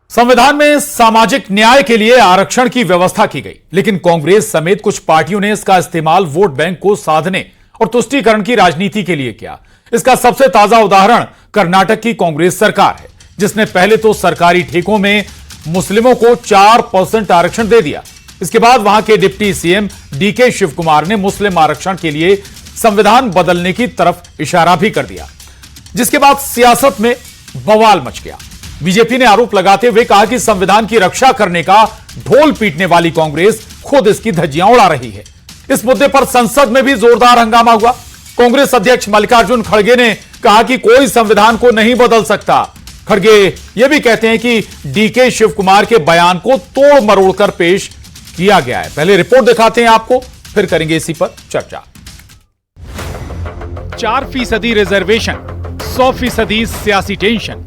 संविधान में सामाजिक न्याय के लिए आरक्षण की व्यवस्था की गई, लेकिन कांग्रेस समेत कुछ पार्टियों ने इसका इस्तेमाल वोट बैंक को साधने और तुष्टीकरण की राजनीति के लिए किया। इसका सबसे ताजा उदाहरण कर्नाटक की कांग्रेस सरकार है, जिसने पहले तो सरकारी ठेकों में मुस्लिमों को 4% आरक्षण दे दिया। इसके बाद वहां के deputy CM DK Shivakumar ने मुस्लिम आरक्षण के लिए संविधान बदलने की तरफ इशारा भी कर दिया, जिसके बाद सियासत में बवाल मच गया। बीजेपी ने आरोप लगाते हुए कहा कि संविधान की रक्षा करने का ढोल पीटने वाली कांग्रेस खुद इसकी धज्जियां उड़ा रही है। इस मुद्दे पर संसद में भी जोरदार हंगामा हुआ। कांग्रेस अध्यक्ष मल्लिकार्जुन खड़गे ने कहा कि कोई संविधान को नहीं बदल सकता। खड़गे यह भी कहते हैं कि डीके शिव कुमार के बयान को तोड़ मरोड़ कर पेश किया गया है। पहले रिपोर्ट दिखाते हैं आपको, फिर करेंगे इसी पर चर्चा। 4% रिजर्वेशन, 100% सियासी tension.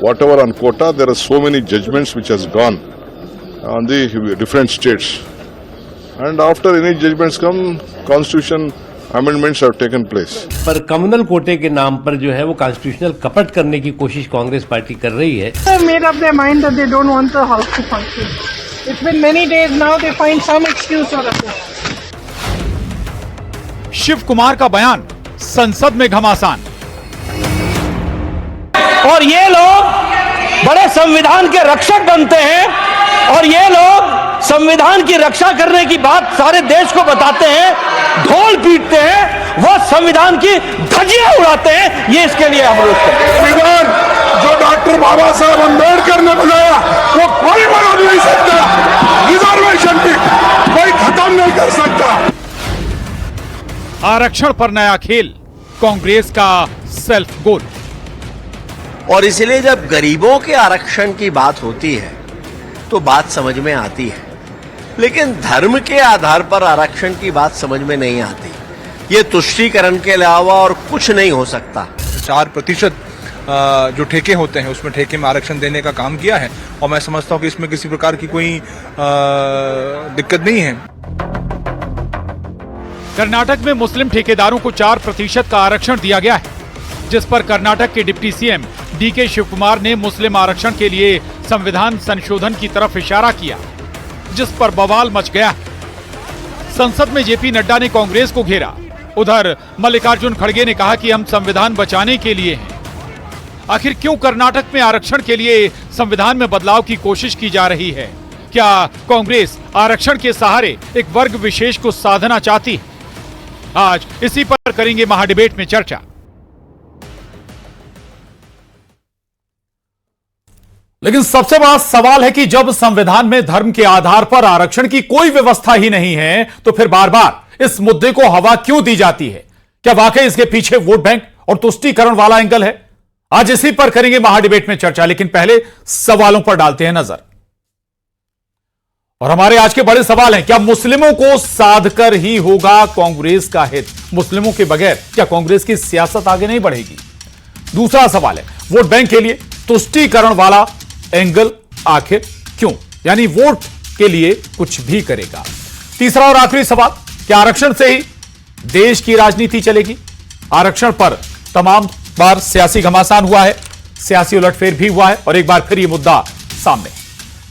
Whatever on quota, there are so many judgments which has gone on the different states, and after any judgments come, constitution amendments have taken place. पर कम्युनल कोटे के नाम पर जो है वो कॉन्स्टिट्यूशनल कपट करने की कोशिश कांग्रेस पार्टी कर रही है। They made up their mind that they don't want the house to function. It's been many days now. They find some excuse or other. Shiv Kumar का बयान संसद में घमासान। और ये लोग बड़े संविधान के रक्षक बनते हैं और ये लोग संविधान की रक्षा करने की बात सारे देश को बताते हैं, ढोल पीटते हैं, वो संविधान की धज्जियां उड़ाते हैं। ये इसके लिए हम लोग संविधान जो डॉक्टर बाबा साहब अम्बेडकर ने बनाया वो कोई बदल नहीं सकता। रिजर्वेशन की कोई खत्म नहीं कर सकता। आरक्षण पर नया खेल, कांग्रेस का सेल्फ गोल। और इसलिए जब गरीबों के आरक्षण की बात होती है तो बात समझ में आती है, लेकिन धर्म के आधार पर आरक्षण की बात समझ में नहीं आती। ये तुष्टीकरण के अलावा और कुछ नहीं हो सकता। 4% जो ठेके होते हैं उसमें ठेके में आरक्षण देने का काम किया है और मैं समझता हूं कि इसमें किसी प्रकार की कोई दिक्कत नहीं है। कर्नाटक में मुस्लिम ठेकेदारों को 4% का आरक्षण दिया गया है, जिस पर कर्नाटक के deputy CM DK Shivakumar ने मुस्लिम आरक्षण के लिए संविधान संशोधन की तरफ इशारा किया, जिस पर बवाल मच गया। संसद में जेपी नड्डा ने कांग्रेस को घेरा। उधर मल्लिकार्जुन खड़गे ने कहा कि हम संविधान बचाने के लिए हैं। आखिर क्यों कर्नाटक में आरक्षण के लिए संविधान में बदलाव की कोशिश की जा रही है? क्या कांग्रेस आरक्षण के सहारे एक वर्ग विशेष को साधना चाहती है? आज इसी पर करेंगे महाडिबेट में चर्चा। लेकिन सबसे बड़ा सवाल है कि जब संविधान में धर्म के आधार पर आरक्षण की कोई व्यवस्था ही नहीं है, तो फिर बार बार इस मुद्दे को हवा क्यों दी जाती है? क्या वाकई इसके पीछे वोट बैंक और तुष्टीकरण वाला एंगल है? आज इसी पर करेंगे महाडिबेट में चर्चा, लेकिन पहले सवालों पर डालते हैं नजर। और हमारे आज के बड़े सवाल हैं, क्या मुस्लिमों को साधकर ही होगा कांग्रेस का हित? मुस्लिमों के बगैर क्या कांग्रेस की सियासत आगे नहीं बढ़ेगी? दूसरा सवाल है, वोट बैंक के लिए तुष्टीकरण वाला एंगल आखिर क्यों? यानी वोट के लिए कुछ भी करेगा। तीसरा और आखिरी सवाल, क्या आरक्षण से ही देश की राजनीति चलेगी? आरक्षण पर तमाम बार सियासी घमासान हुआ है, सियासी उलटफेर भी हुआ है और एक बार फिर यह मुद्दा सामने।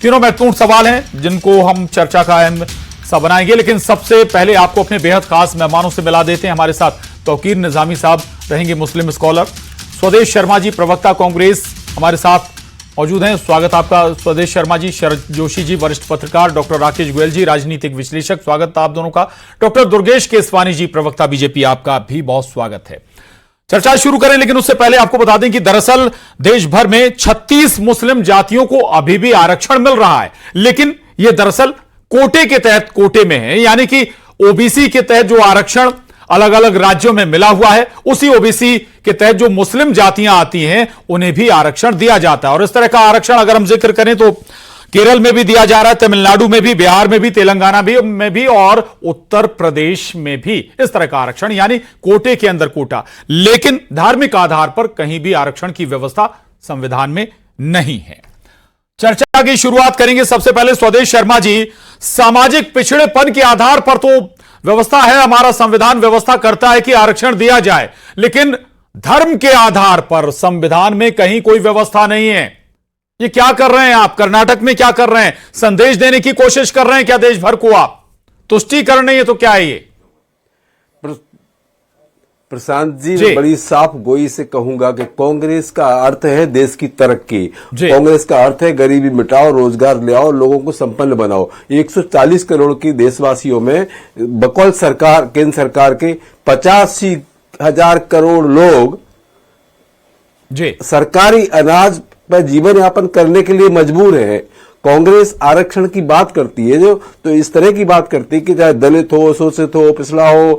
तीनों महत्वपूर्ण सवाल हैं जिनको हम चर्चा का अहम हिस्सा बनाएंगे, लेकिन सबसे पहले आपको अपने बेहद खास मेहमानों से मिला देते हैं। हमारे साथ तौकीर निजामी साहब रहेंगे, मुस्लिम स्कॉलर। स्वदेश शर्मा जी, प्रवक्ता कांग्रेस, हमारे साथ मौजूद हैं। स्वागत आपका स्वदेश शर्मा जी। शरद जोशी जी, वरिष्ठ पत्रकार। डॉक्टर राकेश गोयल जी, राजनीतिक विश्लेषक, स्वागत आप दोनों का। डॉक्टर दुर्गेश केसवानी जी, प्रवक्ता बीजेपी, आपका भी बहुत स्वागत है। चर्चा शुरू करें, लेकिन उससे पहले आपको बता दें कि दरअसल देश भर में 36 मुस्लिम जातियों को अभी भी आरक्षण मिल रहा है, लेकिन यह दरअसल कोटे के तहत कोटे में है, यानी कि ओबीसी के तहत जो आरक्षण अलग अलग राज्यों में मिला हुआ है, उसी ओबीसी के तहत जो मुस्लिम जातियां आती हैं उन्हें भी आरक्षण दिया जाता है। और इस तरह का आरक्षण अगर हम जिक्र करें तो केरल में भी दिया जा रहा है, तमिलनाडु में भी, बिहार में भी, तेलंगाना में भी और उत्तर प्रदेश में भी इस तरह का आरक्षण, यानी कोटे के अंदर कोटा। लेकिन धार्मिक आधार पर कहीं भी आरक्षण की व्यवस्था संविधान में नहीं है। चर्चा की शुरुआत करेंगे सबसे पहले स्वदेश शर्मा जी। सामाजिक पिछड़ेपन के आधार पर तो व्यवस्था है, हमारा संविधान व्यवस्था करता है कि आरक्षण दिया जाए, लेकिन धर्म के आधार पर संविधान में कहीं कोई व्यवस्था नहीं है। ये क्या कर रहे हैं आप? कर्नाटक में क्या कर रहे हैं? संदेश देने की कोशिश कर रहे हैं क्या देश भर को आप? तुष्टीकरण नहीं है तो क्या है ये? प्रशांत जी, मैं बड़ी साफ गोई से कहूंगा कि कांग्रेस का अर्थ है देश की तरक्की, कांग्रेस का अर्थ है गरीबी मिटाओ, रोजगार ले आओ, लोगों को संपन्न बनाओ। 140 करोड़ की देशवासियों में बकौल सरकार, केंद्र सरकार के 85,000 करोड़ लोग सरकारी अनाज पर जीवन यापन करने के लिए मजबूर है। कांग्रेस आरक्षण की बात करती है जो, तो इस तरह की बात करती है कि चाहे दलित हो, शोषित हो, पिछड़ा हो,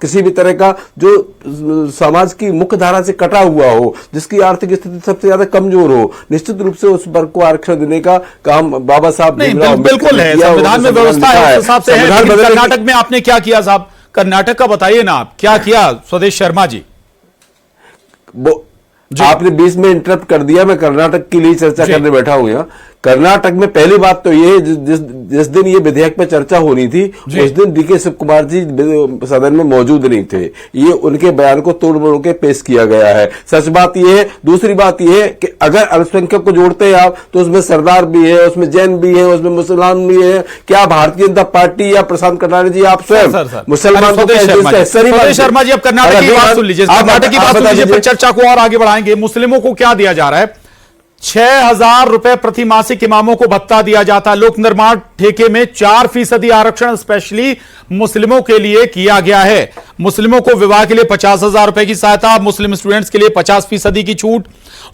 किसी भी तरह का जो समाज की मुख्य धारा से कटा हुआ हो, जिसकी आर्थिक स्थिति सबसे ज्यादा कमजोर हो, निश्चित रूप से उस वर्ग को आरक्षण देने का काम बाबा साहब बिल्कुल है, संविधान में व्यवस्था है, उस हिसाब से है। कर्नाटक में आपने क्या किया साहब? कर्नाटक का बताइए ना, आप क्या किया? स्वदेश शर्मा जी, आपने बीच में इंटरप्ट कर दिया। मैं कर्नाटक के लिए चर्चा करने बैठा हूं यहाँ। कर्नाटक में पहली बात तो ये, जिस दिन ये विधेयक पर चर्चा होनी थी उस दिन डीके शिव कुमार जी सदन में मौजूद नहीं थे। ये उनके बयान को तोड़ मरोड़ के पेश किया गया है। सच बात ये है। दूसरी बात ये है कि अगर अल्पसंख्यक को जोड़ते हैं आप तो उसमें सरदार भी है, उसमें जैन भी है, उसमें मुसलमान भी है। क्या भारतीय जनता पार्टी या प्रशांत कटारे जी आप स्वयं मुसलमान शर्मा जी, अब कर्नाटक की बात सुन लीजिए, कर्नाटक की बात सुन लीजिए, फिर चर्चा को और आगे बढ़ाएंगे। मुस्लिमों को क्या दिया जा रहा है? 6,000 रुपए प्रति मासिक इमामों को भत्ता दिया जाता है। लोक निर्माण ठेके में 4% आरक्षण स्पेशली मुस्लिमों के लिए किया गया है। मुस्लिमों को विवाह के लिए 50,000 रुपए की सहायता, मुस्लिम स्टूडेंट्स के लिए 50% की छूट,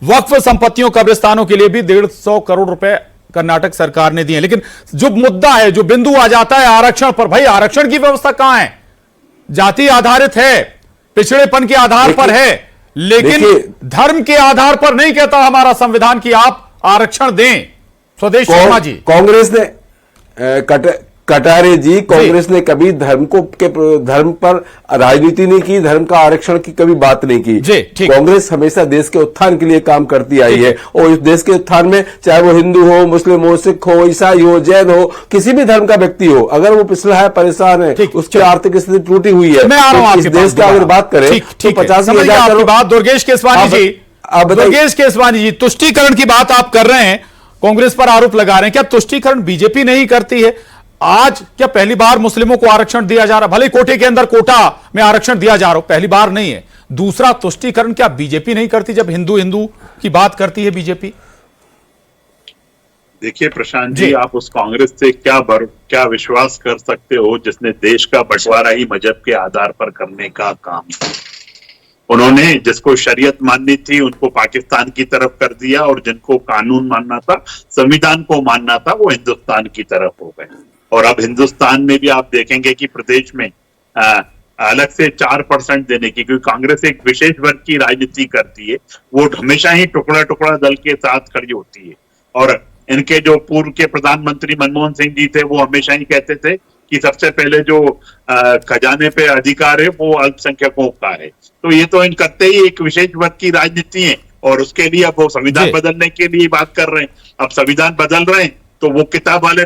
वक्फ संपत्तियों, कब्रिस्तानों के लिए भी 150 करोड़ रुपए कर्नाटक सरकार ने दिए। लेकिन जो मुद्दा है, जो बिंदु आ जाता है आरक्षण पर, भाई आरक्षण की व्यवस्था कहां है? जाति आधारित है, पिछड़ेपन के आधार पर है, लेकिन धर्म के आधार पर नहीं कहता हमारा संविधान कि आप आरक्षण दें। स्वदेश शर्मा जी, कांग्रेस ने कटारे जी, कांग्रेस ने कभी धर्म पर राजनीति नहीं की, धर्म का आरक्षण की कभी बात नहीं की। कांग्रेस हमेशा देश के उत्थान के लिए काम करती आई है और इस देश के उत्थान में चाहे वो हिंदू हो, मुस्लिम हो, सिख हो, ईसाई हो, जैन हो, किसी भी धर्म का व्यक्ति हो, अगर वो पिछड़ा है, परेशान है, उसकी आर्थिक स्थिति टूटी हुई है, मैं आ रहा हूं इस देश का अगर बात करें तो 85,000 करोड़ बात। दुर्गेश केसवानी जी, तुष्टीकरण की बात आप कर रहे हैं, कांग्रेस पर आरोप लगा रहे हैं। क्या तुष्टीकरण बीजेपी नहीं करती है? आज क्या पहली बार मुस्लिमों को आरक्षण दिया जा रहा? भले कोटे के अंदर कोटा में आरक्षण दिया जा रहा हो, पहली बार नहीं है। दूसरा, तुष्टीकरण क्या बीजेपी नहीं करती जब हिंदू की बात करती है बीजेपी? देखिए प्रशांत जी, आप उस कांग्रेस से क्या विश्वास कर सकते हो जिसने देश का बंटवारा ही मजहब के आधार पर करने का काम किया। उन्होंने जिसको शरीयत माननी थी उनको पाकिस्तान की तरफ कर दिया, और जिनको कानून मानना था, संविधान को मानना था, वो हिंदुस्तान की तरफ हो गए। और अब हिंदुस्तान में भी आप देखेंगे कि प्रदेश में अलग से 4% देने की, क्योंकि कांग्रेस एक विशेष वर्ग की राजनीति करती है, वो हमेशा ही टुकड़ा टुकड़ा दल के साथ खड़ी होती है। और इनके जो पूर्व के प्रधानमंत्री मनमोहन सिंह जी थे, वो हमेशा ही कहते थे कि सबसे पहले जो खजाने पे अधिकार है वो अल्पसंख्यकों का है। तो ये तो इन करते ही एक विशेष वर्ग की राजनीति है, और उसके लिए अब वो संविधान बदलने के लिए बात कर रहे हैं। अब संविधान बदल रहे हैं तो वो किताब वाले